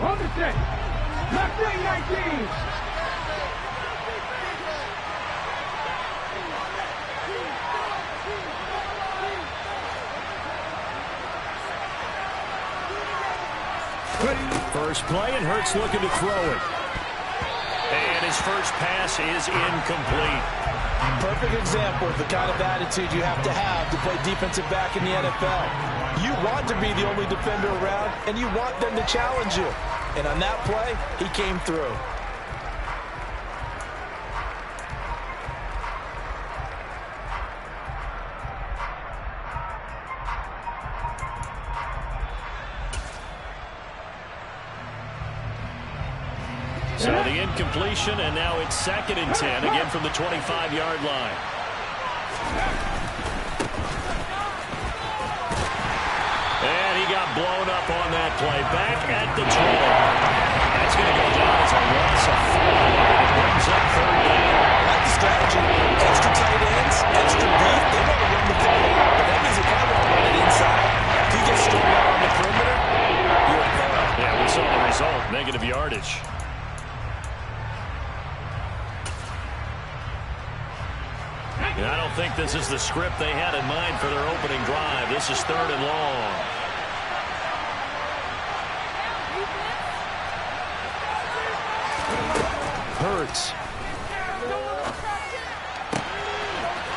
On the set. Left wing 19. First play, and Hurts looking to throw it. And his first pass is incomplete. Perfect example of the kind of attitude you have to play defensive back in the NFL. You want to be the only defender around, and you want them to challenge you. And on that play, he came through. So the incompletion, and now it's 2nd and 10, again from the 25-yard line. And he got blown up on that play. Back at the 20. That's going to go down as a loss of 4. It brings up 3rd down. I like the strategy. Extra tight ends, extra beef. They want to run the ball. But that means they probably want to run it inside. If you get strung out on the perimeter, you're in there. Yeah, we saw the result. Negative yardage. And I don't think this is the script they had in mind for their opening drive. This is 3rd and long. Hurts.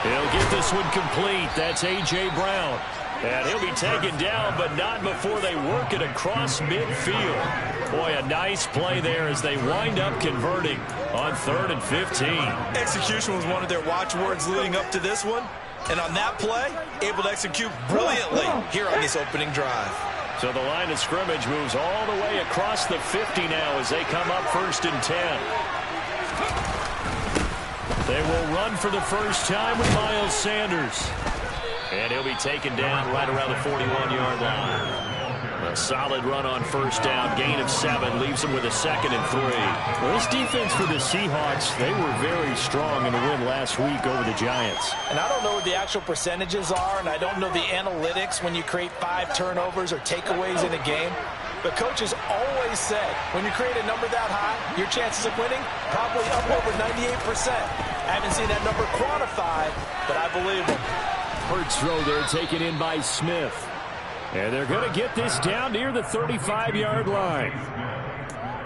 He'll get this one complete. That's A.J. Brown. And he'll be taken down, but not before they work it across midfield. Boy, a nice play there as they wind up converting on 3rd and 15. Execution was one of their watchwords leading up to this one. And on that play, able to execute brilliantly here on this opening drive. So the line of scrimmage moves all the way across the 50 now as they come up 1st and 10. They will run for the first time with Miles Sanders. And he'll be taken down right around the 41-yard line. A solid run on 1st down. Gain of 7 leaves him with a 2nd and 3. Well, this defense for the Seahawks, they were very strong in the win last week over the Giants. And I don't know what the actual percentages are, and I don't know the analytics when you create 5 turnovers or takeaways in a game. But coaches always said, when you create a number that high, your chances of winning probably up over 98%. I haven't seen that number quantified, but I believe them. Hurts throw there, taken in by Smith. And they're going to get this down near the 35-yard line.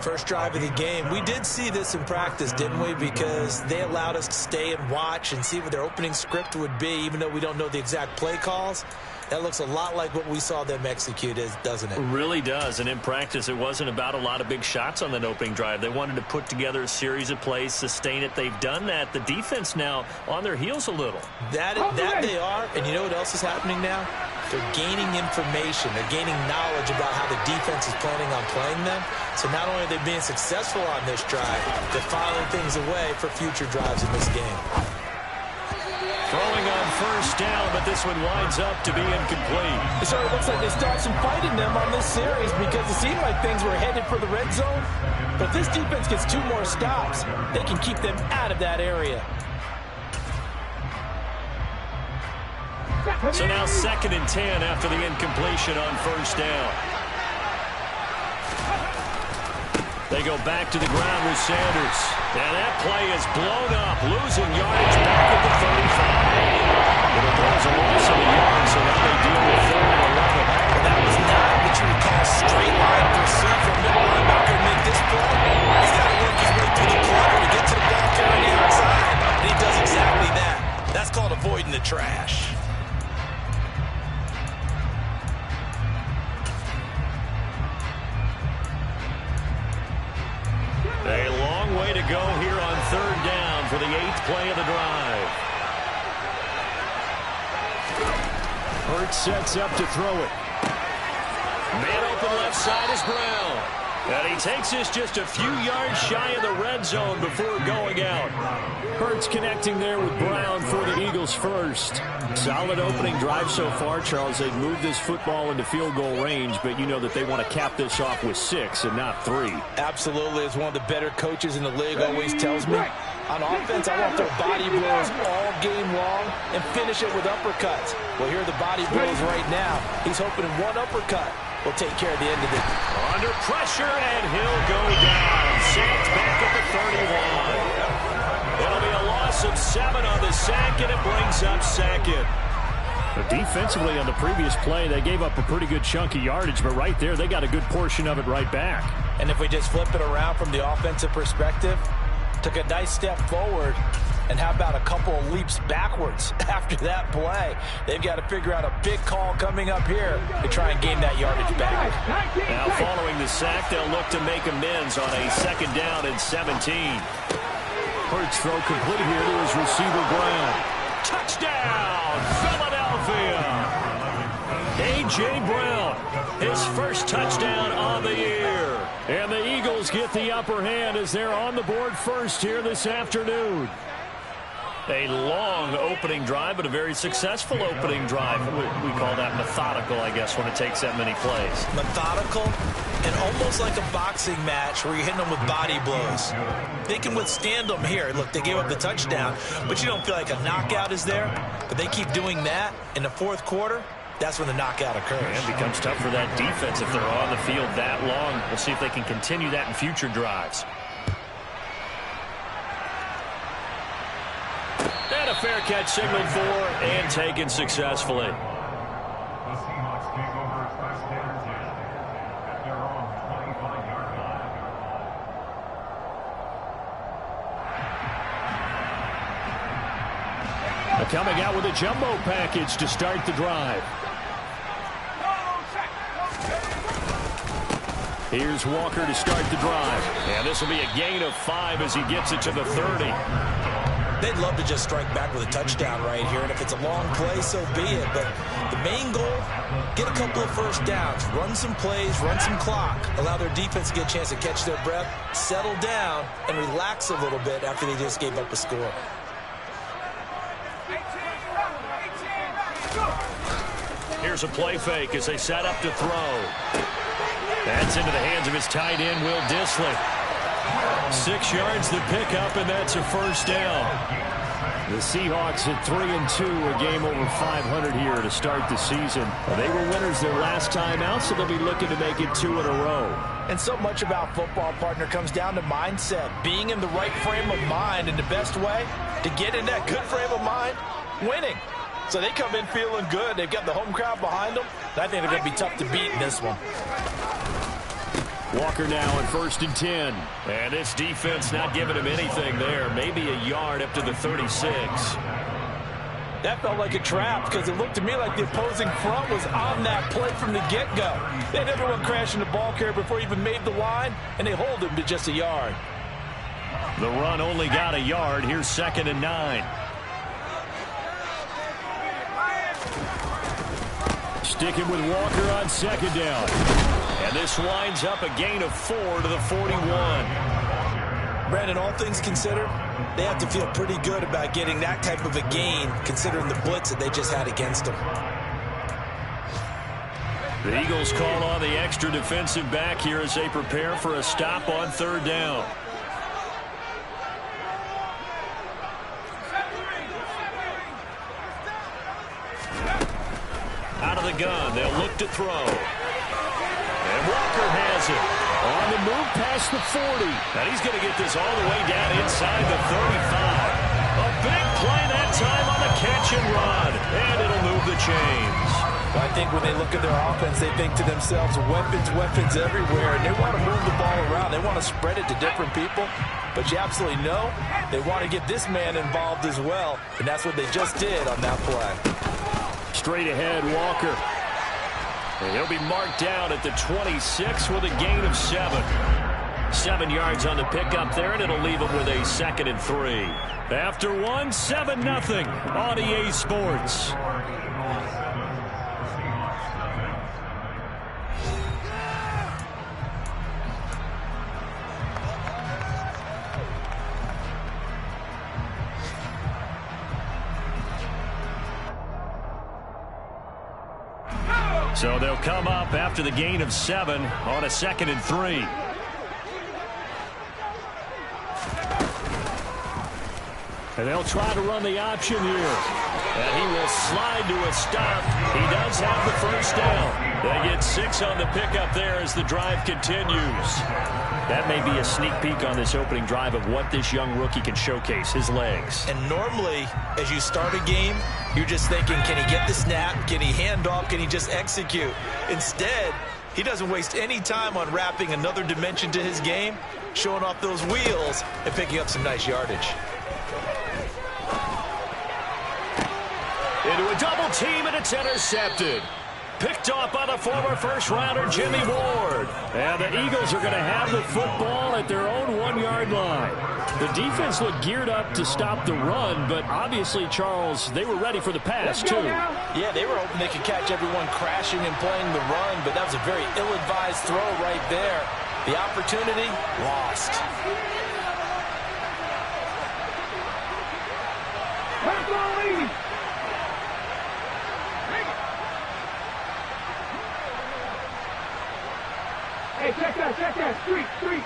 First drive of the game. We did see this in practice, didn't we? Because they allowed us to stay and watch and see what their opening script would be, even though we don't know the exact play calls. That looks a lot like what we saw them execute, doesn't it? It really does. And in practice, it wasn't about a lot of big shots on that opening drive. They wanted to put together a series of plays, sustain it. They've done that. The defense now on their heels a little. That they are. And you know what else is happening now? They're gaining information. They're gaining knowledge about how the defense is planning on playing them. So not only are they being successful on this drive, they're filing things away for future drives in this game. Throwing on 1st down, but this one winds up to be incomplete. It sort of looks like they start some fight in them on this series because it seemed like things were headed for the red zone. But if this defense gets 2 more stops, they can keep them out of that area. So now 2nd and 10 after the incompletion on 1st down. They go back to the ground with Sanders. And that play is blown up, losing yardage back at the 35. But it was a loss of a yard, so now they deal with 3rd and 11. And that was not what you would call straight line pursuit from middle linebacker to make this play. He's got to work his way through the clutter to get to the ball carrier on the outside. And he does exactly that. That's called avoiding the trash. A long way to go here on 3rd down for the 8th play of the drive. Hurts sets up to throw it. Man open left side is Brown. And he takes this just a few yards shy of the red zone before going out. Hurts connecting there with Brown for the Eagles first. Solid opening drive so far, Charles. They've moved this football into field goal range, but you know that they want to cap this off with 6 and not 3. Absolutely. As one of the better coaches in the league always tells me, on offense, I want their body blows all game long and finish it with uppercuts. Well, here are the body blows right now. He's hoping in one uppercut will take care of the end of the... Under pressure, and he'll go down. Sacked back at the 31. It'll be a loss of 7 on the sack, and it brings up second. Defensively on the previous play, they gave up a pretty good chunk of yardage, but right there, they got a good portion of it right back. And if we just flip it around from the offensive perspective, took a nice step forward, and how about a couple of leaps backwards after that play? They've got to figure out a big call coming up here to try and gain that yardage back. Now following the sack, they'll look to make amends on a 2nd down and 17. Hurts throw complete here to his receiver, Brown. Touchdown, Philadelphia! A.J. Brown, his first touchdown of the year. And the Eagles get the upper hand as they're on the board first here this afternoon. A long opening drive, but a very successful opening drive. We call that methodical, I guess, when it takes that many plays. Methodical and almost like a boxing match where you're hitting them with body blows. They can withstand them here. Look, they gave up the touchdown, but you don't feel like a knockout is there. But they keep doing that in the 4th quarter. That's when the knockout occurs. And it becomes tough for that defense if they're on the field that long. We'll see if they can continue that in future drives. And a fair catch signaled for and taken successfully. Coming out with a jumbo package to start the drive. Here's Walker to start the drive. And this will be a gain of 5 as he gets it to the 30. They'd love to just strike back with a touchdown right here, and if it's a long play, so be it. But the main goal, get a couple of first downs, run some plays, run some clock, allow their defense to get a chance to catch their breath, settle down, and relax a little bit after they just gave up a score. Here's a play fake as they set up to throw. That's into the hands of his tight end, Will Dissly. 6 yards to pick up, and that's a first down. The Seahawks at 3-2, a game over 500 here to start the season. They were winners their last time out, so they'll be looking to make it 2 in a row. And so much about football, partner, comes down to mindset. Being in the right frame of mind, and the best way to get in that good frame of mind, winning. So they come in feeling good. They've got the home crowd behind them. And I think they're going to be tough to beat in this one. Walker now at 1st and 10. And this defense not giving him anything there. Maybe a yard up to the 36. That felt like a trap because it looked to me like the opposing front was on that play from the get-go. They had everyone crashing the ball carrier before he even made the line, and they hold him to just a yard. The run only got a yard. Here's 2nd and 9. Sticking with Walker on 2nd down. And this winds up a gain of 4 to the 41. Brandon, all things considered, they have to feel pretty good about getting that type of a gain considering the blitz that they just had against them. The Eagles call on the extra defensive back here as they prepare for a stop on 3rd down. Out of the gun, they'll look to throw. And Walker has it. On the move past the 40. And he's going to get this all the way down inside the 35. A big play that time on the catch and run. And it'll move the chains. Well, I think when they look at their offense, they think to themselves, weapons, weapons everywhere. And they want to move the ball around. They want to spread it to different people. But you absolutely know they want to get this man involved as well. And that's what they just did on that play. Straight ahead, Walker. And he'll be marked down at the 26 with a gain of 7. 7 yards on the pickup there, and it'll leave him with a 2nd and 3. After 1, 7-0 on EA Sports. So they'll come up after the gain of 7 on a 2nd and 3. And they'll try to run the option here. And he will slide to a stop. He does have the first down. They get 6 on the pickup there as the drive continues. That may be a sneak peek on this opening drive of what this young rookie can showcase, his legs. And normally, as you start a game, you're just thinking, can he get the snap? Can he hand off? Can he just execute? Instead, he doesn't waste any time on wrapping another dimension to his game, showing off those wheels, and picking up some nice yardage. Into a double team, and it's intercepted. Picked off by the former first-rounder Jimmy Ward. And the Eagles are going to have the football at their own 1-yard line. The defense looked geared up to stop the run, but obviously, Charles, they were ready for the pass, too. Yeah, they were hoping they could catch everyone crashing and playing the run, but that was a very ill-advised throw right there. The opportunity, lost. Hey, check that, street.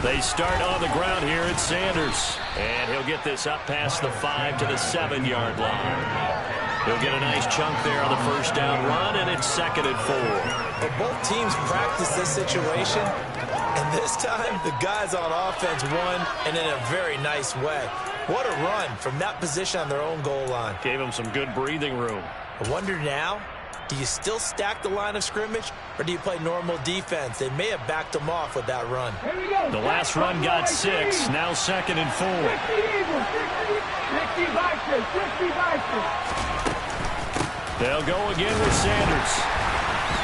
They start on the ground here at Sanders. And he'll get this up past the 5 to the 7-yard line. He'll get a nice chunk there on the first down run, and it's 2nd and 4. But both teams practice this situation, and this time the guys on offense won, and in a very nice way. What a run from that position on their own goal line. Gave him some good breathing room. I wonder now, do you still stack the line of scrimmage, or do you play normal defense? They may have backed them off with that run. The last run got 6, now 2nd and 4. 60 Bison. They'll go again with Sanders.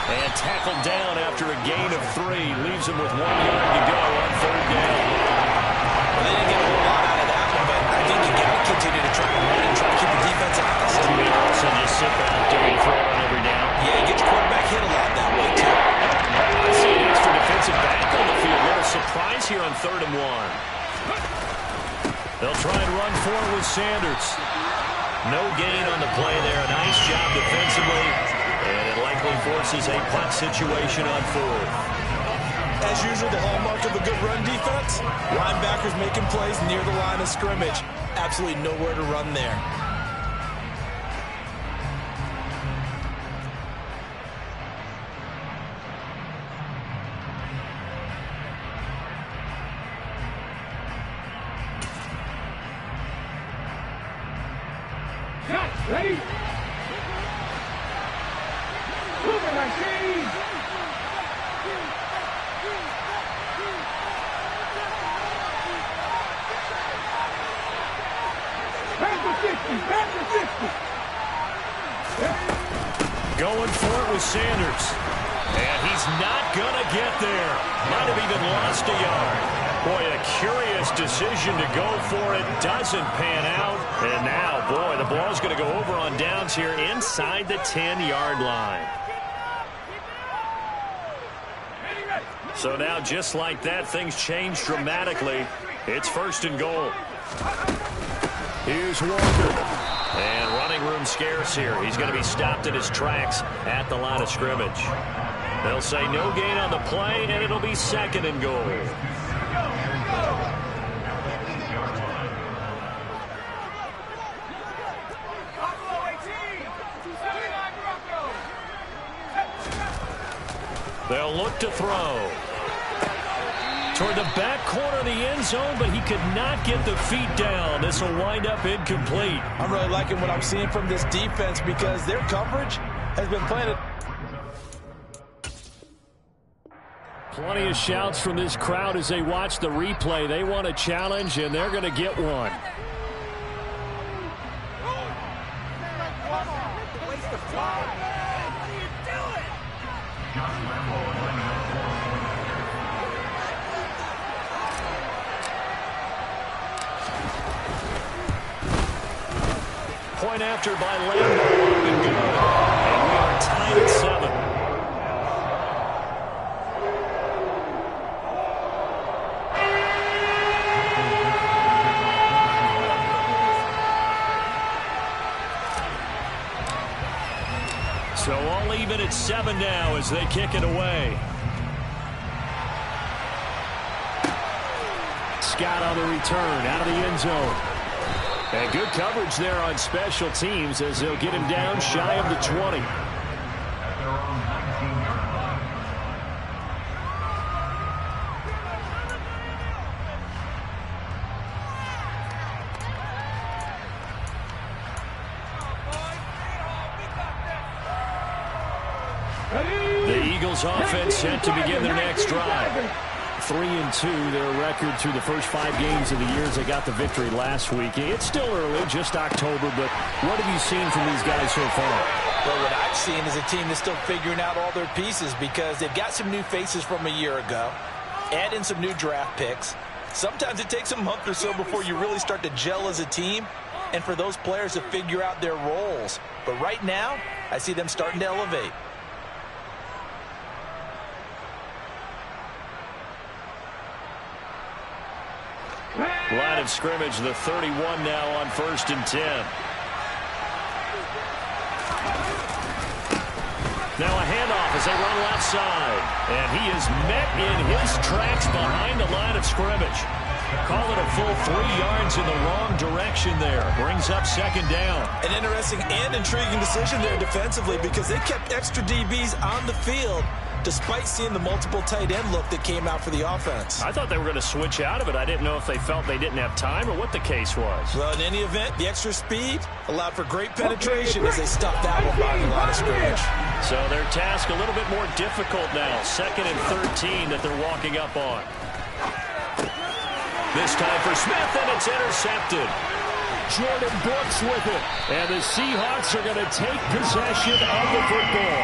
And tackled down after a gain of 3. Leaves him with 1 yard to go on 3rd down. Well, they didn't get a whole lot out of that one, but I think you got to continue to try and run and try to keep the defense honest. So just sit back, doing throwing every down. Yeah, you get your quarterback hit a lot that way, too. I see an extra defensive back on the field. Little surprise here on 3rd and 1. They'll try and run forward with Sanders. No gain on the play there. Nice job defensively. And it likely forces a punt situation on 4th. As usual, the hallmark of a good run defense, linebackers making plays near the line of scrimmage. Absolutely nowhere to run there. Ready? Cougar 19. Back to 60. Going for it with Sanders. And he's not going to get there. Might have even lost a yard. Boy, a curious decision to go for it. Doesn't pan out. And now, boy, the ball's going to go over on downs here inside the 10-yard line. So now, just like that, things change dramatically. It's 1st and goal. Here's Walker. And running room scarce here. He's going to be stopped in his tracks at the line of scrimmage. They'll say no gain on the play, and it'll be 2nd and goal. They'll look to throw. Toward the back corner of the end zone, but he could not get the feet down. This will wind up incomplete. I'm really liking what I'm seeing from this defense because their coverage has been planted. Plenty of shouts from this crowd as they watch the replay. They want a challenge, and they're going to get one. Point after by Lambo. And good. And we are tied at 7. So all even at 7 now as they kick it away. Scott on the return out of the end zone. And good coverage there on special teams as they'll get him down shy of the 20. The Eagles offense set to begin their next drive. 3-2, their record through the first 5 games of the year as they got the victory last week. It's still early, just October, but what have you seen from these guys so far? Well, what I've seen is a team that's still figuring out all their pieces because they've got some new faces from a year ago, add in some new draft picks. Sometimes it takes a month or so before you really start to gel as a team and for those players to figure out their roles. But right now, I see them starting to elevate. Line of scrimmage, the 31 now on 1st and 10. Now a handoff as they run left side. And he is met in his tracks behind the line of scrimmage. Call it a full 3 yards in the wrong direction there. Brings up 2nd down. An interesting and intriguing decision there defensively because they kept extra DBs on the field despite seeing the multiple tight end look that came out for the offense. I thought they were going to switch out of it. I didn't know if they felt they didn't have time or what the case was. Well, in any event, the extra speed allowed for great penetration as they stuffed that one by the line of scrimmage. So their task a little bit more difficult now. 2nd and 13 that they're walking up on. This time for Smith, and it's intercepted. Jordan Brooks with it. And the Seahawks are going to take possession of the football.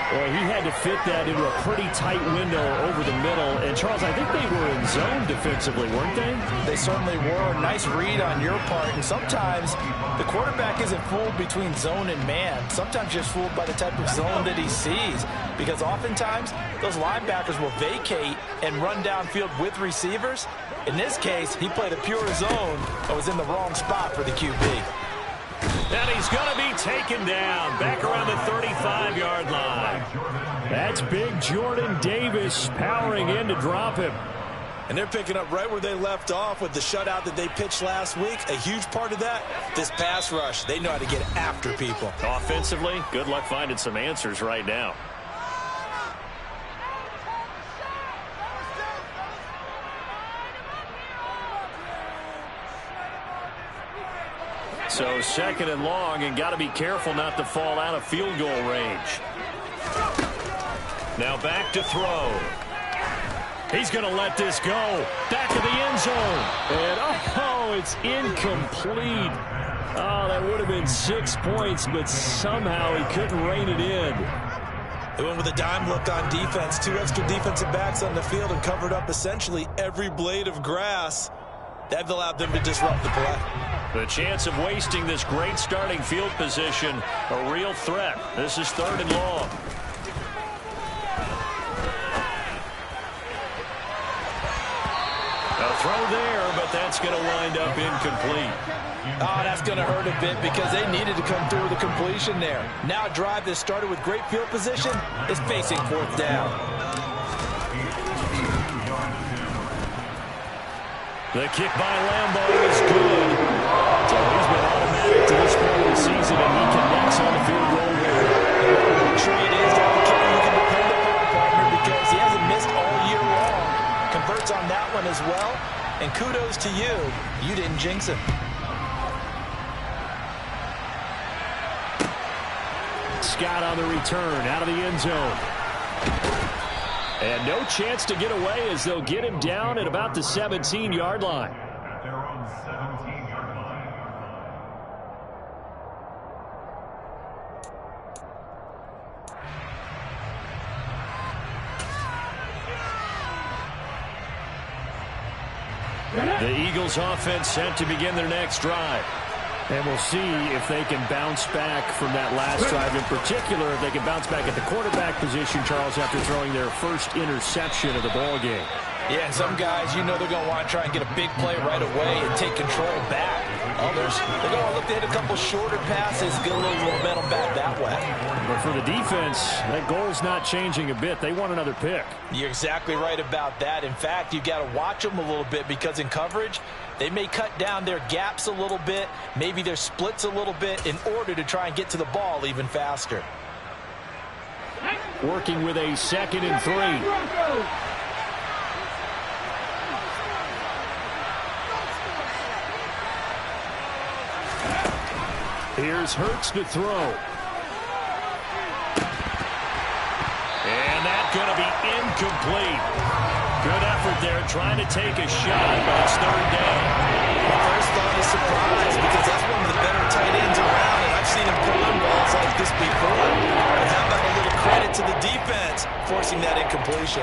Well, he had to fit that into a pretty tight window over the middle. And, Charles, I think they were in zone defensively, weren't they? They certainly were. Nice read on your part. And sometimes the quarterback isn't fooled between zone and man. Sometimes just fooled by the type of zone that he sees. Because oftentimes those linebackers will vacate and run downfield with receivers. In this case, he played a pure zone but was in the wrong spot for the QB. And he's going to be taken down back around the 35-yard line. That's big Jordan Davis powering in to drop him. And they're picking up right where they left off with the shutout that they pitched last week. A huge part of that, this pass rush. They know how to get after people. Offensively, good luck finding some answers right now. So 2nd and long, and got to be careful not to fall out of field goal range. Now back to throw. He's going to let this go. Back of the end zone. And, oh, it's incomplete. Oh, that would have been 6 points, but somehow he couldn't rein it in. They went with a dime look on defense. 2 extra defensive backs on the field and covered up essentially every blade of grass. That allowed them to disrupt the play. The chance of wasting this great starting field position, a real threat. This is 3rd and long. A throw there, but that's going to wind up incomplete. Oh, that's going to hurt a bit because they needed to come through with a completion there. Now a drive that started with great field position is facing 4th down. The kick by Lambo is good. So he's been automatic to this point of the season, and he connects on the field goal there. The tree it is that the kicker you can depend upon, partner, because he hasn't missed all year long. Converts on that one as well, and kudos to you. You didn't jinx him. Scott on the return, out of the end zone. And no chance to get away as they'll get him down at about the 17-yard line. The Eagles offense set to begin their next drive. And we'll see if they can bounce back from that last drive. In particular, if they can bounce back at the quarterback position, Charles, after throwing their first interception of the ball game. Yeah, and some guys, you know they're going to want to try and get a big play right away and take control back. Others, they're going to look to hit a couple shorter passes, get a little momentum back that way. But for the defense, that goal's not changing a bit. They want another pick. You're exactly right about that. In fact, you've got to watch them a little bit because in coverage, they may cut down their gaps a little bit, maybe their splits a little bit in order to try and get to the ball even faster. Working with a 2nd and 3. Here's Hurts to throw. And that's going to be incomplete. Good effort there trying to take a shot, but it's 3rd down. My first thought is surprise because that's one of the better tight ends around, and I've seen him pull in balls like this before. But how about a little credit to the defense forcing that incompletion?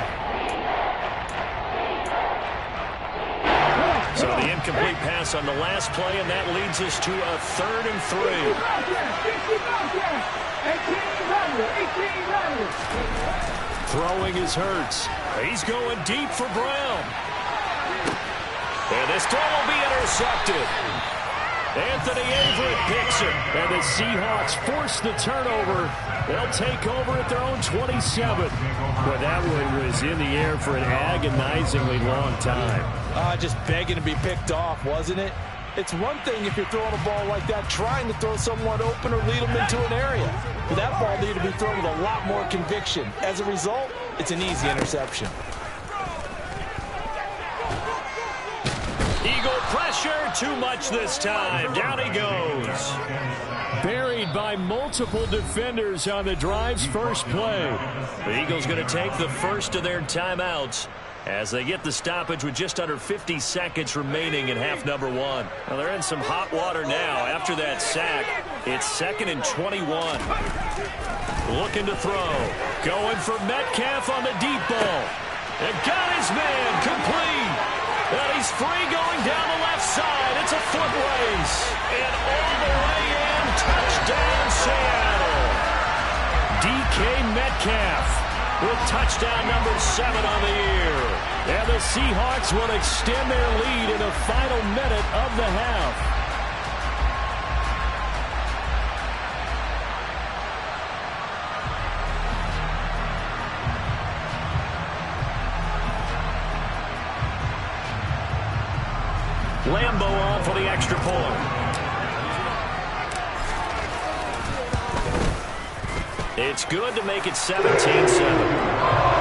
So the incomplete pass on the last play, and that leads us to a 3rd and 3. Throwing is Hurts. He's going deep for Brown. And this throw will be intercepted. Anthony Averett picks it. And the Seahawks force the turnover. They'll take over at their own 27. But that one was in the air for an agonizingly long time. Just begging to be picked off, wasn't it? It's one thing if you're throwing a ball like that, trying to throw someone open or lead them into an area. But that ball needed to be thrown with a lot more conviction. As a result, it's an easy interception. Eagle pressure, too much this time. Down he goes. Buried by multiple defenders on the drive's first play. The Eagles going to take the first of their timeouts as they get the stoppage with just under 50 seconds remaining in half number 1. Well, they're in some hot water now after that sack. It's 2nd and 21. Looking to throw. Going for Metcalf on the deep ball. And got his man complete. And he's free going down the left side. It's a foot race. And all the way in, touchdown Seattle. DK Metcalf with touchdown number 7 on the year. And the Seahawks will extend their lead in the final minute of the half. Lambo on for the extra point. It's good to make it 17-7.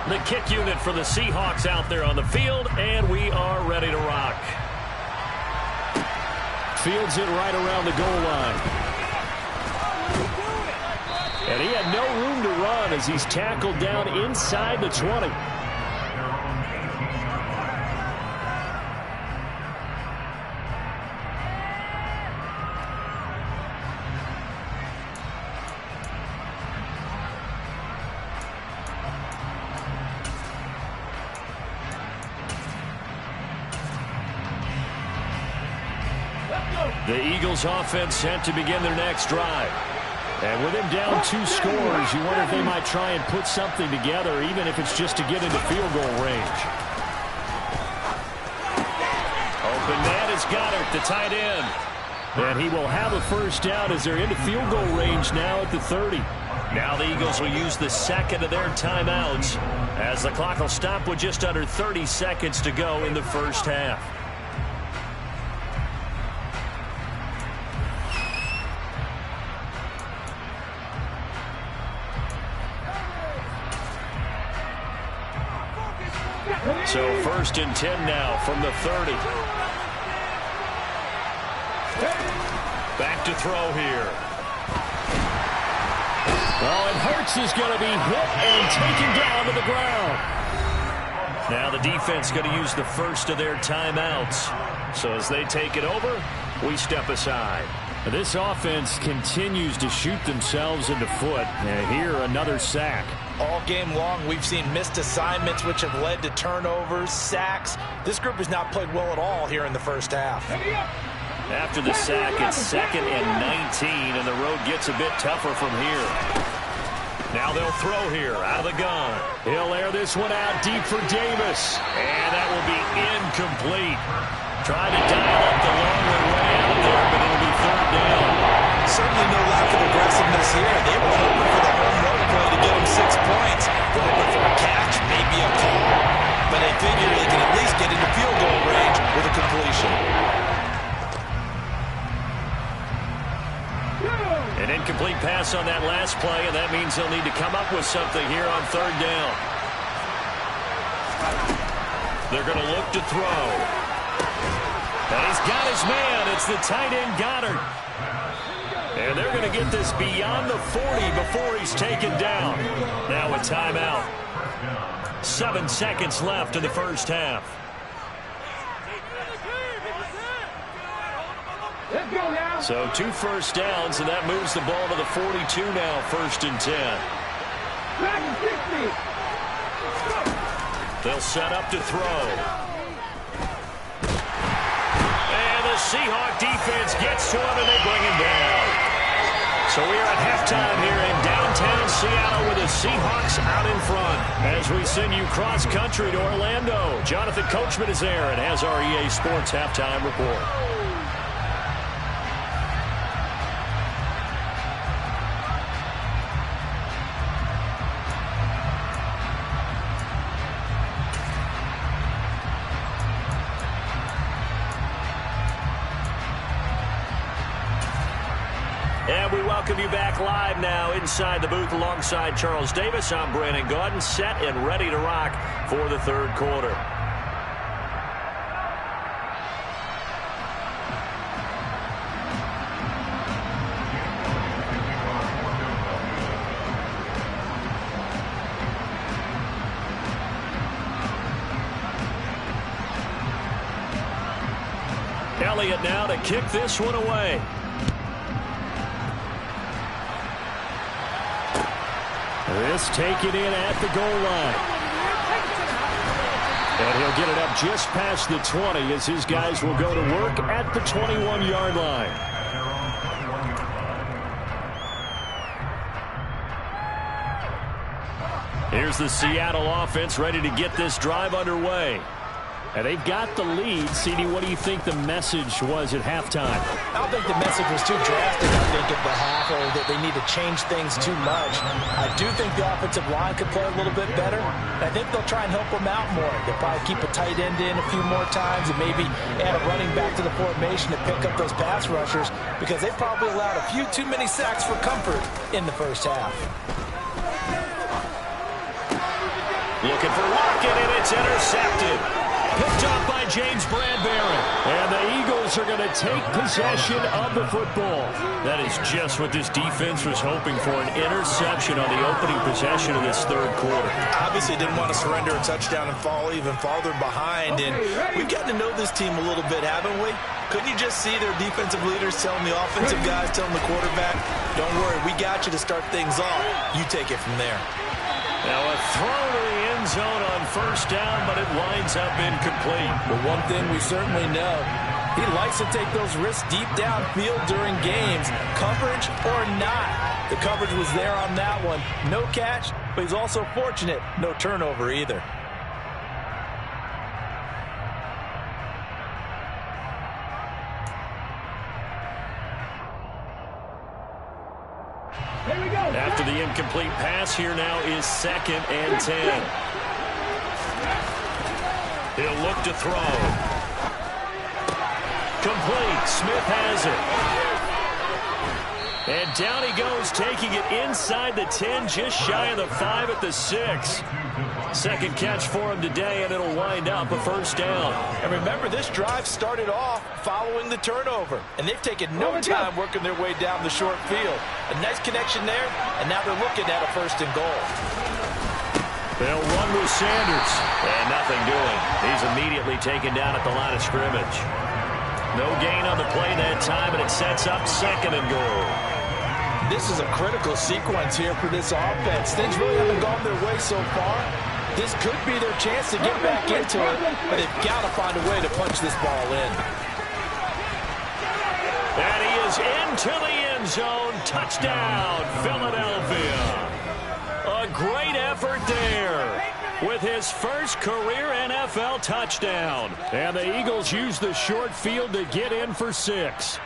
The kick unit for the Seahawks out there on the field, and we are ready to rock. Fields it right around the goal line. And he had no room to run as he's tackled down inside the 20. The Eagles offense set to begin their next drive. And with him down 2 scores, you wonder if they might try and put something together, even if it's just to get into field goal range. Open man is Goddard, the tight end. And he will have a first down as they're into field goal range now at the 30. Now the Eagles will use the second of their timeouts as the clock will stop with just under 30 seconds to go in the first half. So 1st and 10 now from the 30. Back to throw here. Oh, and Hurts is going to be hit and taken down to the ground. Now the defense going to use the first of their timeouts. So as they take it over, we step aside. This offense continues to shoot themselves in the foot. And here, another sack. All game long, we've seen missed assignments, which have led to turnovers, sacks. This group has not played well at all here in the first half. After the sack, it's 2nd and 19, and the road gets a bit tougher from here. Now they'll throw here out of the gun. He'll air this one out deep for Davis. And that will be incomplete. Trying to dial up the long way out there, but it'll be 3rd down. Certainly no lack of aggressiveness here. They were hoping for the home run play to get them 6 points. They're hoping for a catch, maybe a call. But they figure they can at least get into field goal range with a completion. An incomplete pass on that last play, and that means they'll need to come up with something here on 3rd down. They're going to look to throw. And he's got his man. It's the tight end, Goddard. And they're going to get this beyond the 40 before he's taken down. Now a timeout. 7 seconds left in the first half. Let's go now. So 2 first downs, and that moves the ball to the 42 now, 1st and 10. Back and 60. They'll set up to throw. The Seahawk defense gets to him, and they bring him down. So we are at halftime here in downtown Seattle with the Seahawks out in front. As we send you cross-country to Orlando, Jonathan Coachman is there and has our EA Sports halftime report. And we welcome you back live now inside the booth alongside Charles Davis. I'm Brandon Gaudin, set and ready to rock for the 3rd quarter. Elliott now to kick this one away. This taken in at the goal line. And he'll get it up just past the 20 as his guys will go to work at the 21-yard line. Here's the Seattle offense ready to get this drive underway. And they've got the lead. CD, what do you think the message was at halftime? I don't think the message was too drastic, I think, at the half, or that they need to change things too much. I do think the offensive line could play a little bit better. I think they'll try and help them out more. They'll probably keep a tight end in a few more times and maybe add a running back to the formation to pick up those pass rushers, because they probably allowed a few too many sacks for comfort in the first half. Looking for Lockett, and it's intercepted. Picked up by James Bradbury. And the Eagles are going to take possession of the football. That is just what this defense was hoping for, an interception on the opening possession of this 3rd quarter. Obviously didn't want to surrender a touchdown and fall even farther behind. And we've gotten to know this team a little bit, haven't we? Couldn't you just see their defensive leaders telling the offensive guys, telling the quarterback, don't worry, we got you to start things off. You take it from there. Now a throw to the end zone on 1st down, but it winds up incomplete. But one thing we certainly know, he likes to take those risks deep downfield during games, coverage or not. The coverage was there on that one. No catch, but he's also fortunate. No turnover either. After the incomplete pass, here now is 2nd and 10. He'll look to throw. Complete. Smith has it. And down he goes, taking it inside the 10, just shy of the 5 at the 6. Second catch for him today, and it'll wind up a 1st down. And remember, this drive started off following the turnover, and they've taken no time working their way down the short field. A nice connection there, and now they're looking at a 1st and goal. They'll run with Sanders, and nothing doing. He's immediately taken down at the line of scrimmage. No gain on the play that time, and it sets up 2nd and goal. This is a critical sequence here for this offense. Things really haven't gone their way so far. This could be their chance to get back into it, but they've got to find a way to punch this ball in. And he is into the end zone. Touchdown, Philadelphia. A great effort there with his first career NFL touchdown. And the Eagles use the short field to get in for 6.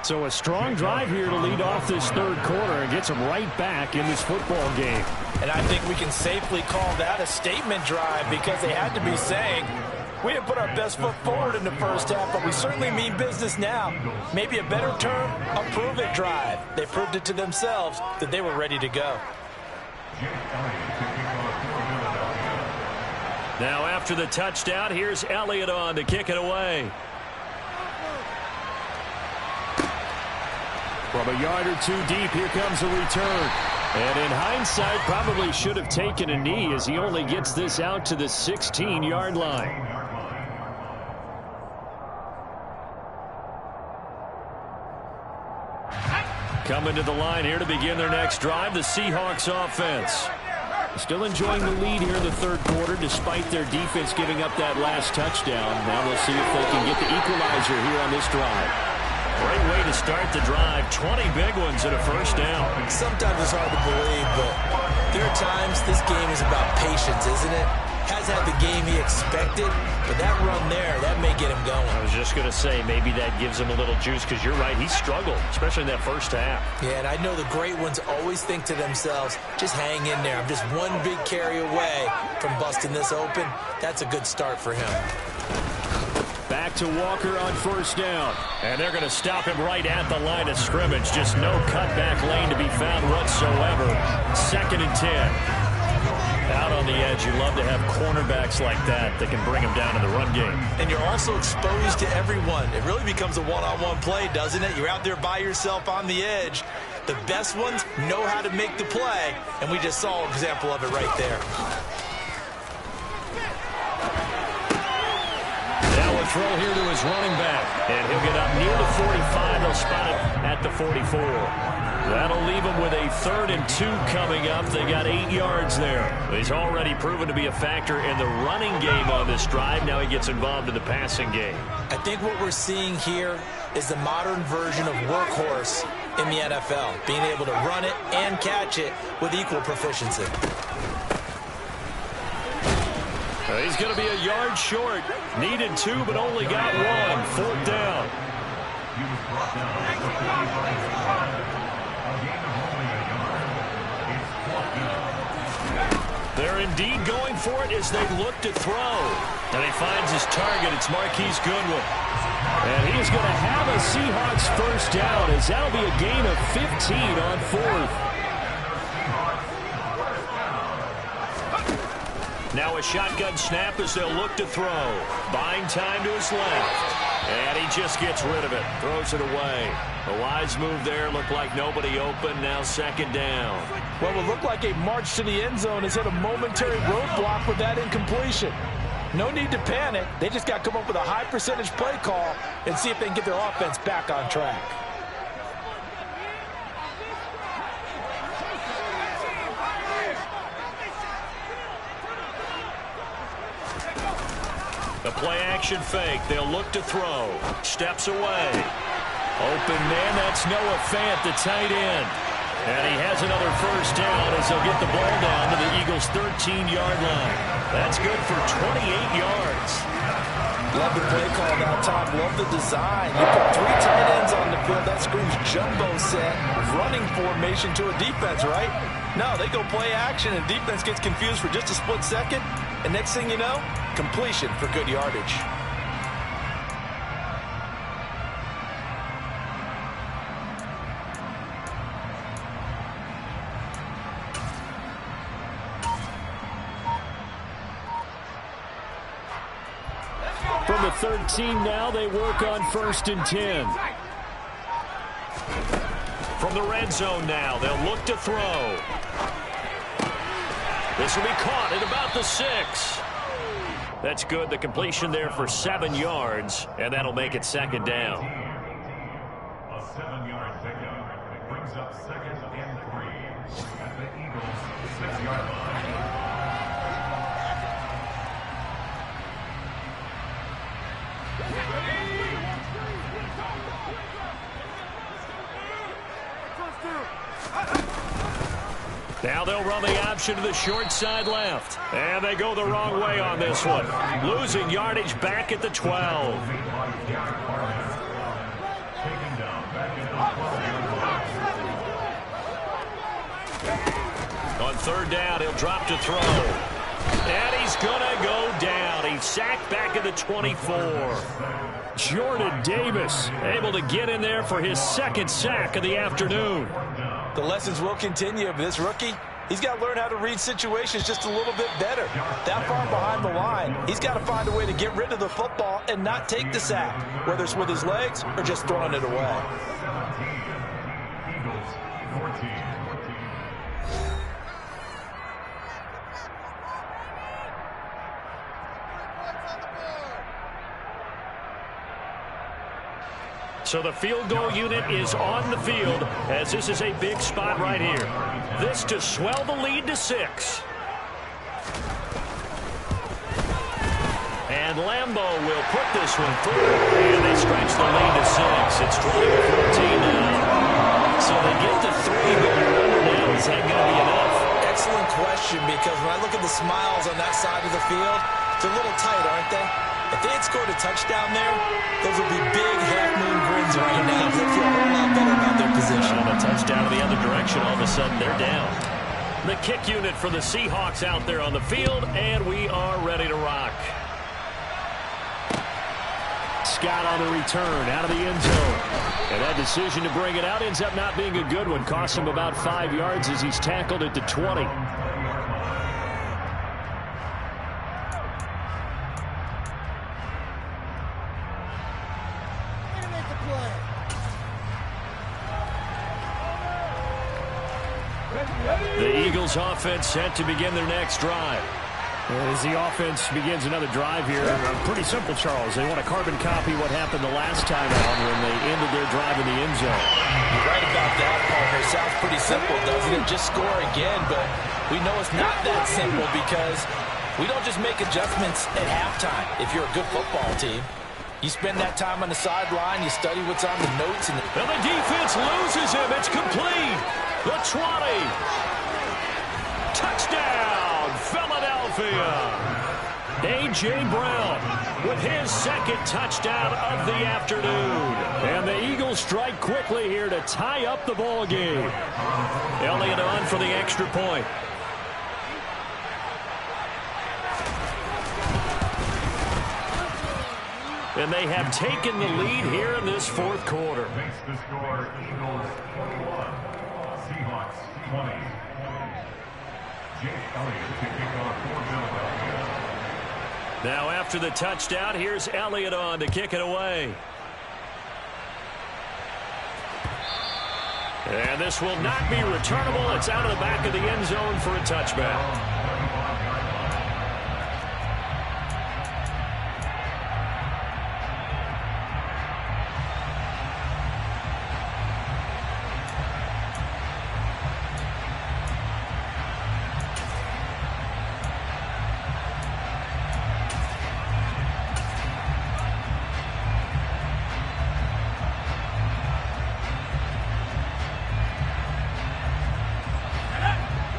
So a strong drive here to lead off this 3rd quarter and gets them right back in this football game. And I think we can safely call that a statement drive because they had to be saying, we didn't put our best foot forward in the first half, but we certainly mean business now. Maybe a better term, a prove-it drive. They proved it to themselves that they were ready to go. Now after the touchdown, here's Elliott on to kick it away. From a yard or 2 deep, here comes a return. And in hindsight, probably should have taken a knee as he only gets this out to the 16-yard line. Coming to the line here to begin their next drive, the Seahawks offense. Still enjoying the lead here in the 3rd quarter despite their defense giving up that last touchdown. Now they'll see if they can get the equalizer here on this drive. Great way to start the drive. 20 big ones and a first down. Sometimes it's hard to believe, but there are times this game is about patience, isn't it? Has had the game he expected, but that run there, that may get him going. I was just going to say, maybe that gives him a little juice because you're right, he struggled, especially in that first half. Yeah, and I know the great ones always think to themselves, just hang in there. I'm just one big carry away from busting this open. That's a good start for him. Back to Walker on first down. And they're going to stop him right at the line of scrimmage. Just no cutback lane to be found whatsoever. 2nd and 10. Out on the edge, you love to have cornerbacks like that that can bring him down in the run game. And you're also exposed to everyone. It really becomes a one-on-one play, doesn't it? You're out there by yourself on the edge. The best ones know how to make the play, and we just saw an example of it right there. Now a throw here to his running back, and he'll get up near the 45. They'll spot it at the 44. That'll leave him with a 3rd and 2 coming up. They got 8 yards there. He's already proven to be a factor in the running game on this drive. Now he gets involved in the passing game. I think what we're seeing here is the modern version of workhorse in the NFL, being able to run it and catch it with equal proficiency. He's going to be a yard short. Needed 2, but only got 1. 4th down. They're indeed going for it as they look to throw. And he finds his target. It's Marquise Goodwin. And he's going to have a Seahawks first down as that'll be a gain of 15 on 4th. Now a shotgun snap as they'll look to throw. Buying time to his left. And he just gets rid of it. Throws it away. A wise move there. Looked like nobody open. Now 2nd down. Well, it looked like a march to the end zone has hit a momentary roadblock with that incompletion. No need to panic. They just got to come up with a high percentage play call and see if they can get their offense back on track. The play-action fake. They'll look to throw. Steps away. Open man. That's Noah Fant, the tight end. And he has another first down as they'll get the ball down to the Eagles' 13-yard line. That's good for 28 yards. Love the play call that time. Love the design. You put 3 tight ends on the field. That screams jumbo set, running formation to a defense, right? No, they go play action, and defense gets confused for just a split second. And next thing you know, completion for good yardage. From the 13 now, they work on 1st and 10. From the red zone now, they'll look to throw. This will be caught at about the 6. That's good. The completion there for 7 yards, and that'll make it second down. A 7-yard pickup brings up 2nd and 3 at the Eagles' 6-yard line. Now they'll run the option to the short side left. And they go the wrong way on this one. Losing yardage back at the 12. On 3rd down, he'll drop to throw. And he's going to go down. He's sacked back at the 24. Jordan Davis able to get in there for his 2nd sack of the afternoon. The lessons will continue of this rookie. He's got to learn how to read situations just a little bit better. That far behind the line, he's got to find a way to get rid of the football and not take the sack, whether it's with his legs or just throwing it away. 17, Eagles 14. So the field goal unit is on the field as this is a big spot right here. This to swell the lead to 6. And Lambeau will put this one through. And they stretch the lead to 6. It's 20-14 now. So they get to 3, but you wonder now, is that going to be enough? Excellent question, because when I look at the smiles on that side of the field, they're a little tight, aren't they? If they had scored a touchdown there, those would be big half-moon grins right now. They feel a whole lot better about their position. And a touchdown in the other direction, all of a sudden they're down. The kick unit for the Seahawks out there on the field, and we are ready to rock. Scott on the return out of the end zone. And that decision to bring it out ends up not being a good one. Cost him about 5 yards as he's tackled at the 20. The Eagles offense set to begin their next drive. And as the offense begins another drive here, pretty simple, Charles. They want to carbon copy what happened the last time out when they ended their drive in the end zone. You're right about that, Parker. Sounds pretty simple, doesn't it? Just score again, but we know it's not that simple because we don't just make adjustments at halftime. If you're a good football team, you spend that time on the sideline, you study what's on the notes. And the defense loses him. It's complete. The 20. Touchdown, Philadelphia. A.J. Brown with his 2nd touchdown of the afternoon. And the Eagles strike quickly here to tie up the ball game. Elliott on for the extra point. And they have taken the lead here in this 4th quarter. Makes the score Eagles 41, Seahawks 20. Jake Elliott to kick off for Philadelphia. Now after the touchdown, here's Elliott on to kick it away. And this will not be returnable. It's out of the back of the end zone for a touchback.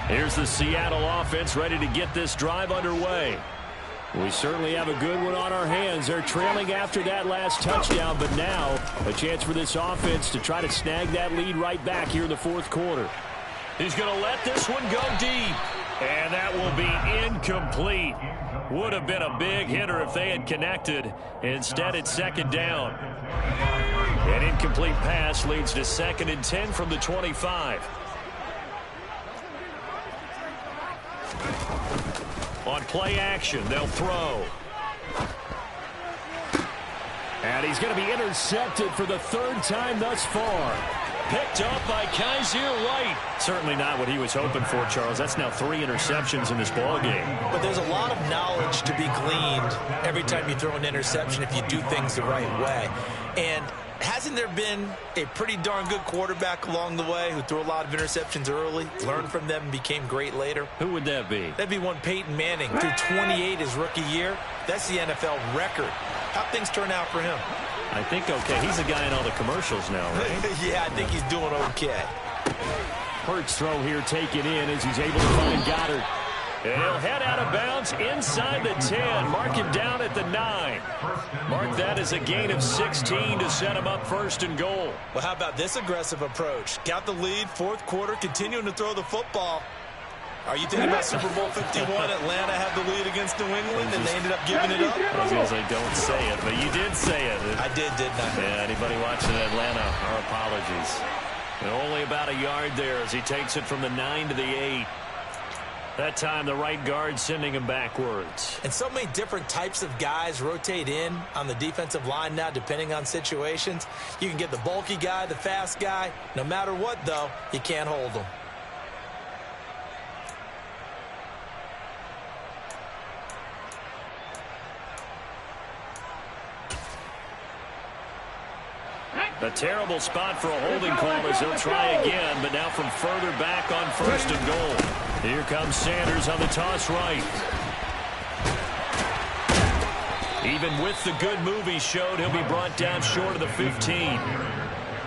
Here's the Seattle offense ready to get this drive underway. We certainly have a good one on our hands. They're trailing after that last touchdown, but now a chance for this offense to try to snag that lead right back here in the 4th quarter. He's going to let this one go deep. And that will be incomplete. Would have been a big hitter if they had connected. Instead, it's 2nd down. An incomplete pass leads to 2nd and 10 from the 25. On play action, they'll throw. And he's going to be intercepted for the 3rd time thus far. Picked up by Kaiser White. Certainly not what he was hoping for, Charles. That's now 3 interceptions in this ball game. But there's a lot of knowledge to be gleaned every time you throw an interception if you do things the right way. And hasn't there been a pretty darn good quarterback along the way who threw a lot of interceptions early, learned from them, and became great later? Who would that be? That'd be one Peyton Manning. Threw 28 his rookie year. That's the NFL record. How'd things turn out for him? I think okay. He's the guy in all the commercials now, right? Yeah, I think he's doing okay. Hurts throw here taken in as he's able to find Goddard. And he'll head out of bounds inside the 10. Mark him down at the 9. Mark that as a gain of 16 to set him up 1st and goal. Well, how about this aggressive approach? Got the lead, 4th quarter, continuing to throw the football. Are you thinking about Super Bowl 51? Atlanta had the lead against New England, and they ended up giving it up? I was going to say, don't say it, but you did say it. I did, didn't I? Yeah, anybody watching Atlanta, our apologies. And only about a yard there as he takes it from the 9 to the 8. That time, the right guard sending him backwards. And so many different types of guys rotate in on the defensive line now, depending on situations. You can get the bulky guy, the fast guy. No matter what, though, you can't hold them. A terrible spot for a holding call as he'll try again, but now from further back on 1st and goal. Here comes Sanders on the toss right. Even with the good move he showed, he'll be brought down short of the 15.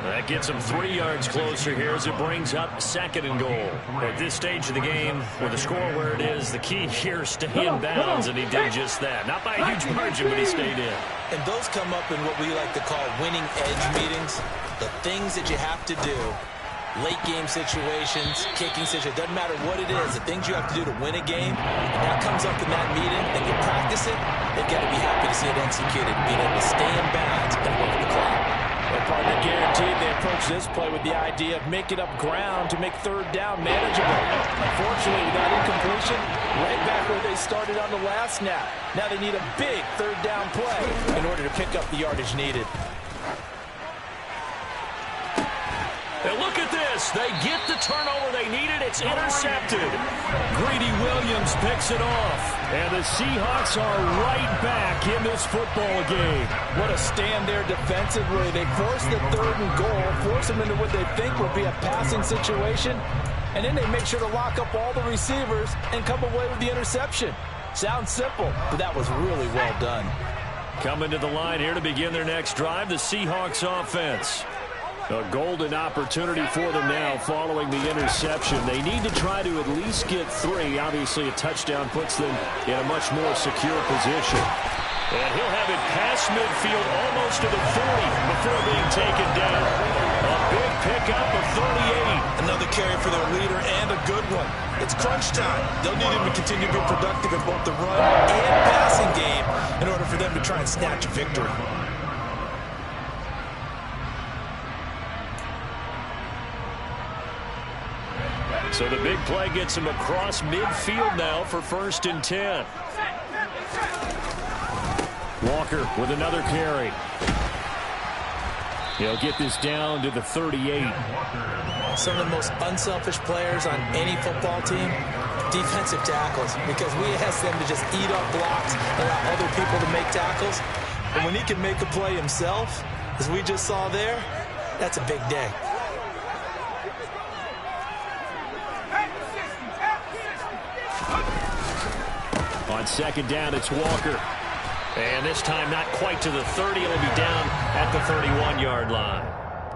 That gets him 3 yards closer here as it brings up 2nd and goal. At this stage of the game, with the score where it is, the key here is stay in bounds, and he did just that. Not by a huge margin, but he stayed in. And those come up in what we like to call winning edge meetings. The things that you have to do, late game situations, kicking situations, doesn't matter what it is, the things you have to do to win a game, and that comes up in that meeting, and you practice it, they've got to be happy to see it executed, being able to stay in bounds and work the clock. Well, partner, guaranteed they approach this play with the idea of making up ground to make 3rd down manageable. Unfortunately, without incompletion, right back where they started on the last snap. Now they need a big 3rd down play in order to pick up the yardage needed. And look at this. They get the turnover they needed. It's intercepted. Greedy Williams picks it off. And the Seahawks are right back in this football game. What a stand there defensively. They force the 3rd and goal, force them into what they think will be a passing situation, and then they make sure to lock up all the receivers and come away with the interception. Sounds simple, but that was really well done. Coming to the line here to begin their next drive, the Seahawks offense. A golden opportunity for them now following the interception. They need to try to at least get 3. Obviously, a touchdown puts them in a much more secure position. And he'll have it past midfield almost to the 40 before being taken down. A big pickup of 38. Another carry for their leader and a good one. It's crunch time. They'll need him to continue to be productive in both the run and passing game in order for them to try and snatch a victory. So the big play gets him across midfield now for 1st and 10. Walker with another carry. He'll get this down to the 38. Some of the most unselfish players on any football team, defensive tackles, because we ask them to just eat up blocks, allow other people to make tackles. And when he can make a play himself, as we just saw there, that's a big day. On 2nd down, it's Walker. And this time not quite to the 30. It'll be down at the 31-yard line.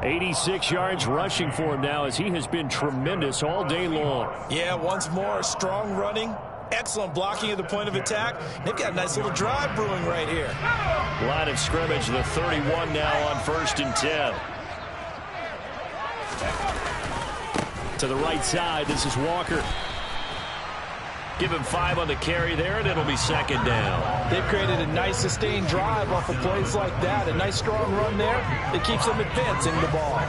86 yards rushing for him now as he has been tremendous all day long. Yeah, once more, strong running, excellent blocking at the point of attack. They've got a nice little drive brewing right here. Line of scrimmage, the 31 now on 1st and 10. To the right side, this is Walker. Give him 5 on the carry there, and it'll be 2nd down. They've created a nice sustained drive off of plays like that. A nice strong run there that keeps them advancing the ball.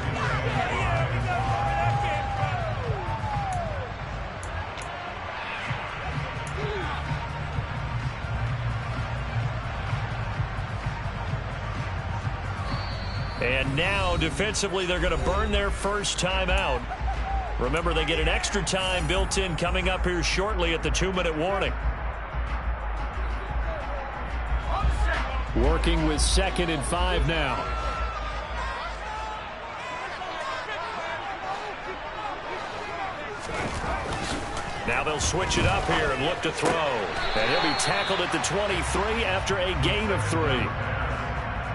And now, defensively, they're going to burn their first timeout. Remember, they get an extra time built in coming up here shortly at the 2-minute warning. Working with 2nd and 5 now. Now they'll switch it up here and look to throw. And he'll be tackled at the 23 after a gain of 3.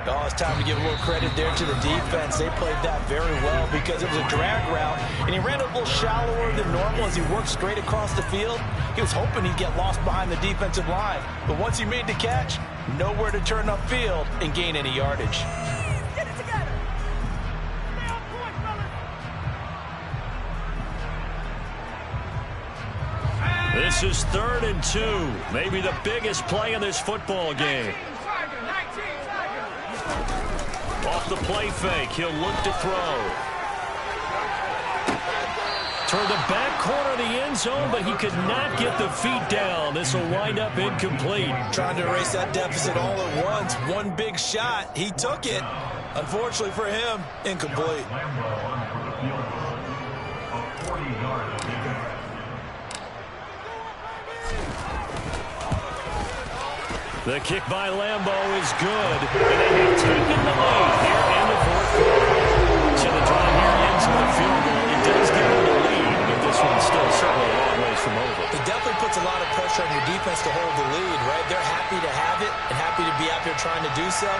Oh, it's time to give a little credit there to the defense. They played that very well because it was a drag route, and he ran a little shallower than normal as he worked straight across the field. He was hoping he'd get lost behind the defensive line, but once he made the catch, nowhere to turn upfield and gain any yardage. Get it together. Stay on point, fellas. This is 3rd and 2, maybe the biggest play in this football game. Off the play fake, he'll look to throw. Toward the back corner of the end zone, but he could not get the feet down. This will wind up incomplete. Trying to erase that deficit all at once. One big shot. He took it. Unfortunately for him, incomplete. Lambeau on for the field goal of 40 yards. The kick by Lambeau is good, and they have taken the lead here in the 4th quarter. So the drive here ends with a field goal. It does give them the lead, but this one's still certainly a long ways from over. It definitely puts a lot of pressure on your defense to hold the lead, right? They're happy to have it and happy to be out there trying to do so.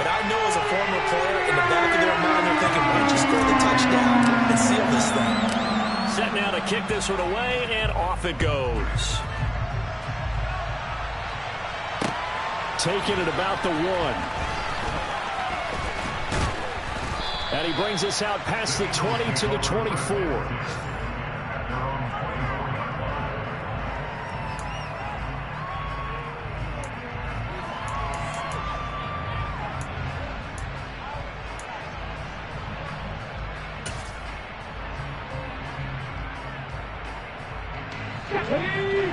But I know as a former player, in the back of their mind, they're thinking, why don't you score the touchdown and seal this thing? Set now to kick this one away, and off it goes. Taking it about the 1. And he brings us out past the 20 to the 24.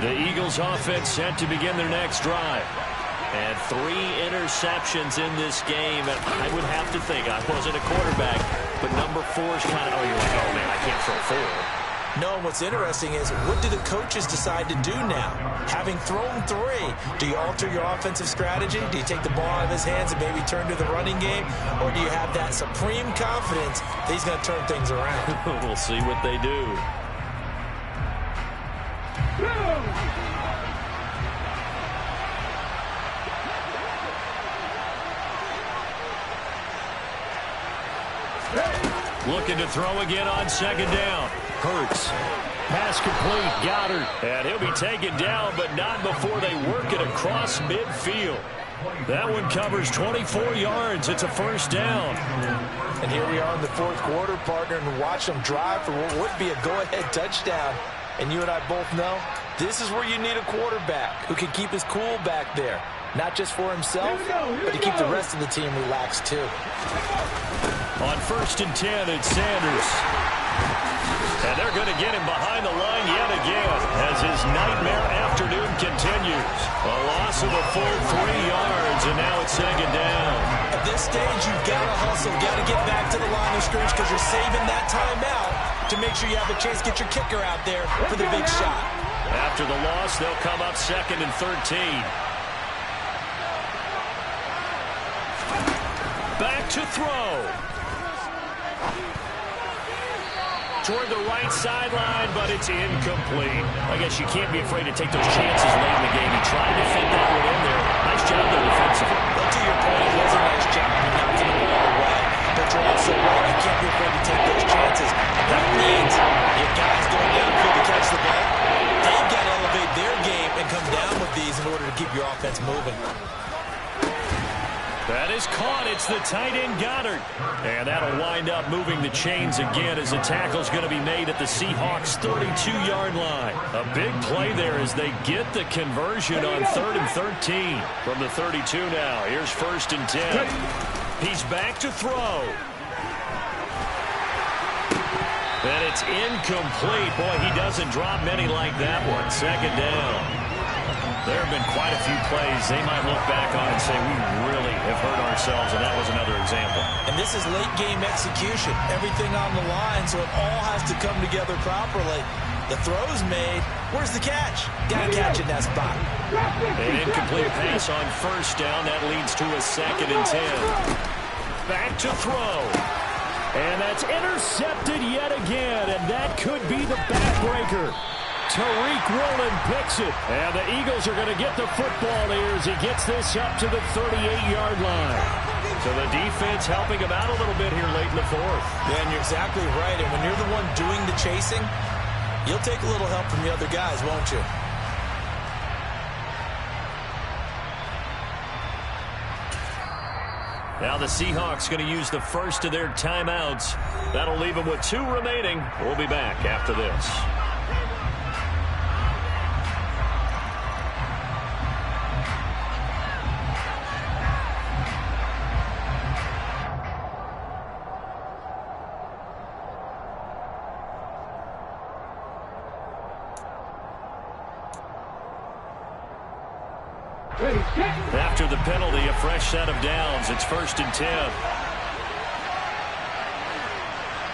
The Eagles offense set to begin their next drive. And 3 interceptions in this game. And I would have to think, I wasn't a quarterback, but number 4 is kind of, you're like, oh, man, I can't throw 4. No, what's interesting is, what do the coaches decide to do now? Having thrown 3, do you alter your offensive strategy? Do you take the ball out of his hands and maybe turn to the running game? Or do you have that supreme confidence that he's going to turn things around? We'll see what they do. Looking to throw again on 2nd down. Hurts. Pass complete. Goddard. And he'll be taken down, but not before they work it across midfield. That one covers 24 yards. It's a 1st down. And here we are in the 4th quarter, partner, and watch them drive for what would be a go-ahead touchdown. And you and I both know this is where you need a quarterback who can keep his cool back there. Not just for himself, but to keep the rest of the team relaxed, too. On 1st and 10, it's Sanders. And they're going to get him behind the line yet again as his nightmare afternoon continues. A loss of a full 3 yards, and now it's 2nd down. At this stage, you've got to hustle, got to get back to the line of scrimmage because you're saving that timeout to make sure you have a chance to get your kicker out there for the big shot. After the loss, they'll come up 2nd and 13. Back to throw. Toward the right sideline, but it's incomplete. I guess you can't be afraid to take those chances late in the game. He tried to fit that one in there. Nice job there defensively. But to your point, it was a nice job knocking the ball away. But you're also right. You can't be afraid to take those chances. That means your guys going downfield to catch the ball, they've got to elevate their game and come down with these in order to keep your offense moving. That is caught. It's the tight end Goddard. And that'll wind up moving the chains again as the tackle's going to be made at the Seahawks' 32-yard line. A big play there as they get the conversion on 3rd and 13. From the 32 now, here's 1st and 10. He's back to throw. And it's incomplete. Boy, he doesn't drop many like that one. 2nd down. There have been quite a few plays they might look back on and say, we really have hurt ourselves, and that was another example. And this is late-game execution. Everything on the line, so it all has to come together properly. The throw's made. Where's the catch? Got to catch in that spot. An incomplete pass on first down. That leads to a 2nd and 10. Back to throw. And that's intercepted yet again, and that could be the backbreaker. Tariq Woolen picks it, and the Eagles are going to get the football here as he gets this up to the 38-yard line. So the defense helping him out a little bit here late in the 4th. Yeah, and you're exactly right. And when you're the one doing the chasing, you'll take a little help from the other guys, won't you? Now the Seahawks going to use the first of their timeouts. That'll leave them with 2 remaining. We'll be back after this. After the penalty, a fresh set of downs. It's 1st and 10.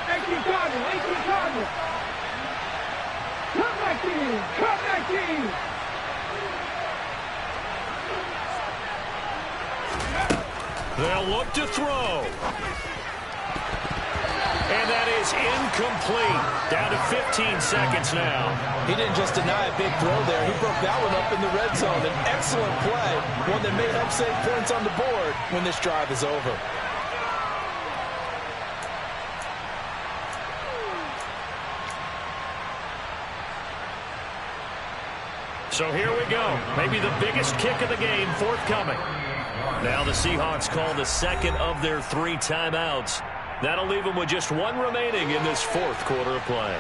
18 Cardinals. Come back in. Come back in. They'll look to throw. And that is incomplete. Down to 15 seconds now. He didn't just deny a big throw there. He broke that one up in the red zone. An excellent play. One that may help save points on the board when this drive is over. So here we go. Maybe the biggest kick of the game forthcoming. Now the Seahawks call the 2nd of their 3 timeouts. That'll leave them with just 1 remaining in this 4th quarter of play.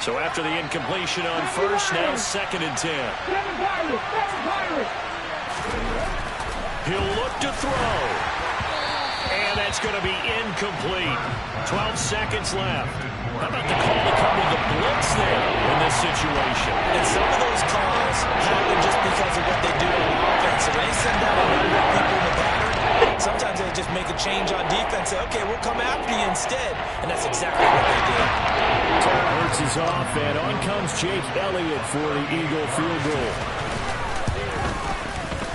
So after the incompletion on first, now 2nd and 10. He'll look to throw. And that's going to be incomplete. 12 seconds left. How about the call to come with the blitz there in this situation? And some of those calls happen just because of what they do on offense. So when they send out a number of people in the pattern, sometimes they just make a change on defense. Say, okay, we'll come after you instead. And that's exactly what they did. Hurts is off, and on comes Jake Elliott for the Eagle field goal.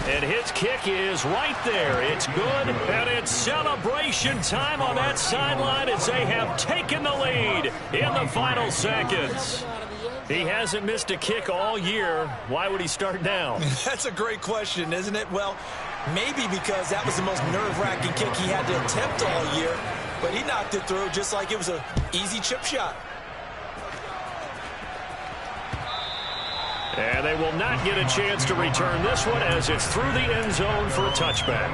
And his kick is right there. It's good, and it's celebration time on that sideline as they have taken the lead in the final seconds. He hasn't missed a kick all year. Why would he start now? That's a great question, isn't it? Well, maybe because that was the most nerve-wracking kick he had to attempt all year, but he knocked it through just like it was an easy chip shot. And they will not get a chance to return this one as it's through the end zone for a touchback.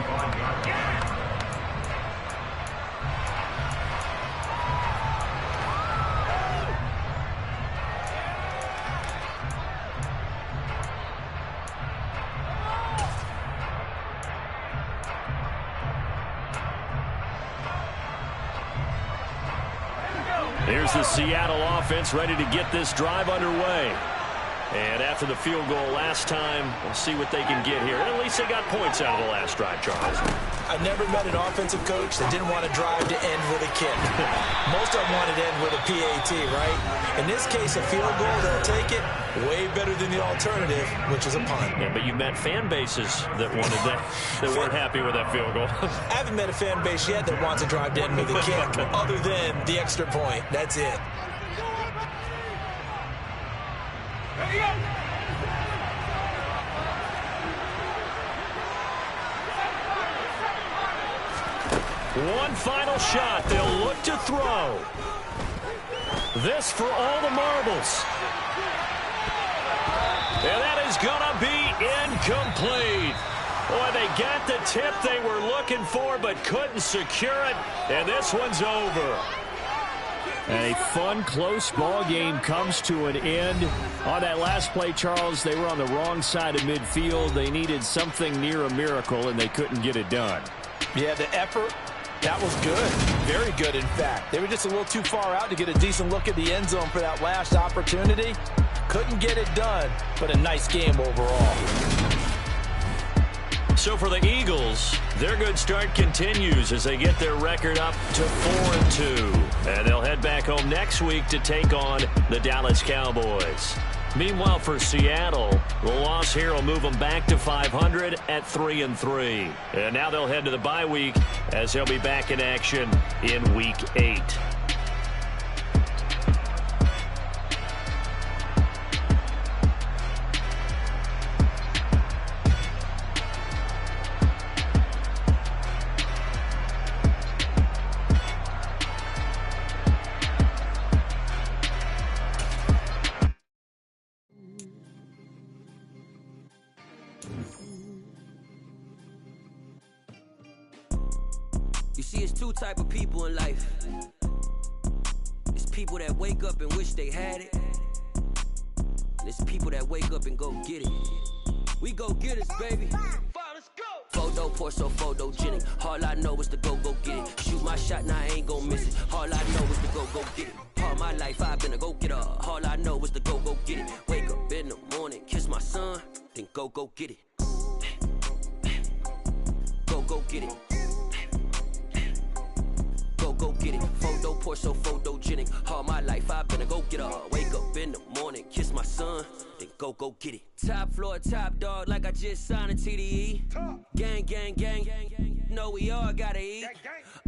Here's the Seattle offense ready to get this drive underway. And after the field goal last time, we'll see what they can get here. And at least they got points out of the last drive, Charles. I never met an offensive coach that didn't want to drive to end with a kick. Most of them wanted to end with a PAT, right? In this case, a field goal, they'll take it. Way better than the alternative, which is a punt. Yeah, but you met fan bases that wanted that, that weren't happy with that field goal. I haven't met a fan base yet that wants to drive to end with a kick, other than the extra point. That's it. One final shot. They'll look to throw. This for all the marbles. And that is going to be incomplete. Boy, they got the tip they were looking for but couldn't secure it. And this one's over. A fun, close ball game comes to an end. On that last play, Charles, they were on the wrong side of midfield. They needed something near a miracle, and they couldn't get it done. Yeah, the effort, that was good. Very good, in fact. They were just a little too far out to get a decent look at the end zone for that last opportunity. Couldn't get it done, but a nice game overall. So for the Eagles, their good start continues as they get their record up to 4-2. And they'll head back home next week to take on the Dallas Cowboys. Meanwhile, for Seattle, the loss here will move them back to 500 at 3-3. And now they'll head to the bye week as they'll be back in action in Week 8. You see, it's two type of people in life. It's people that wake up and wish they had it. And it's people that wake up and go get it. We go get it, baby. Let's go. Photo, Porso, photogenic. All I know is to go get it. Shoot my shot, now I ain't gon' miss it. All I know is to go get it. All my life I've been a go-getter. All I know is to go get it. Wake up in the morning, kiss my son, then go get it. Go get it. Go get it. Photo, Porso, photogenic. All my life I've been a go-getter. Wake up in the morning, kiss my son, then go get it. Top floor, top dog, like I just signed a TDE. Gang, gang, gang, gang. Know we all gotta eat.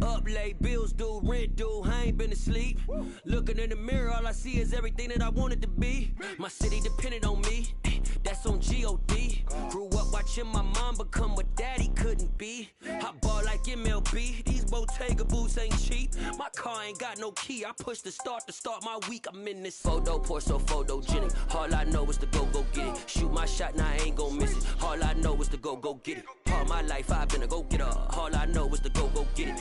Up late, bills due, rent due, I ain't been asleep. Looking in the mirror, all I see is everything that I wanted to be. My city depended on me, that's on G.O.D. Grew up watching my mom become what daddy couldn't be. I ball like MLB, these Bottega boots ain't cheap. My car ain't got no key, I push the start to start my week. I'm in this photo, Porso, photogenic. All I know is to go get it. Shoot my shot, now I ain't gon' miss it. All I know is to go get it. All my life I've been a go-getter. All I know is to go get it.